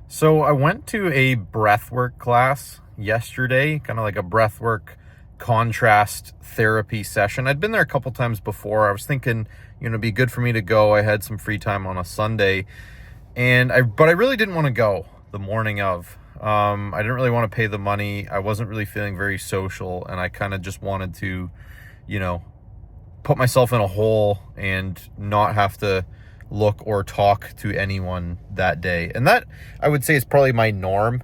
So I went to a breathwork class yesterday, kind of like a breathwork contrast therapy session. I'd been there a couple times before. I was thinking, it'd be good for me to go. I had some free time on a Sunday, but I really didn't want to go the morning of. I didn't really want to pay the money. I wasn't really feeling very social, and I kind of just wanted to, you know, put myself in a hole and not have to look or talk to anyone that day. And that, I would say, is probably my norm.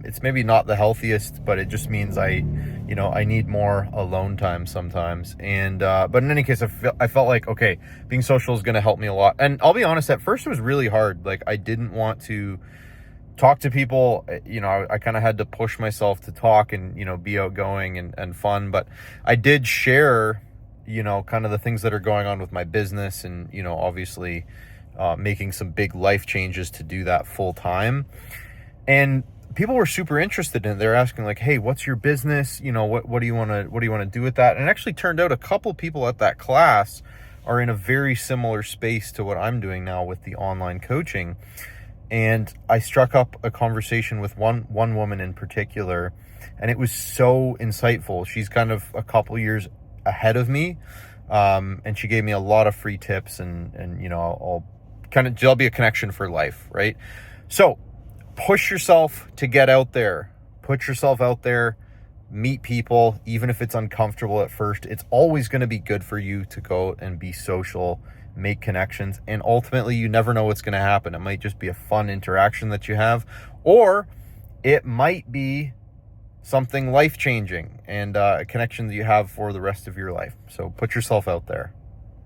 It's maybe not the healthiest, but it just means I need more alone time sometimes. But in any case, I felt like, okay, being social is going to help me a lot. And I'll be honest, at first it was really hard. Like, I didn't want to talk to people. I kind of had to push myself to talk and, be outgoing and fun. But I did share, kind of the things that are going on with my business and, obviously making some big life changes to do that full time. And people were super interested in it. They're asking like, hey, what's your business? What do you want to do with that? And it actually turned out a couple people at that class are in a very similar space to what I'm doing now with the online coaching. And I struck up a conversation with one woman in particular, and it was so insightful. She's kind of a couple years ahead of me, and she gave me a lot of free tips, and there'll be a connection for life, right? So push yourself to get out there. Put yourself out there, meet people, even if it's uncomfortable at first. It's always going to be good for you to go and be social, make connections, and ultimately you never know what's going to happen. It might just be a fun interaction that you have, or it might be something life-changing and a connection that you have for the rest of your life. So put yourself out there.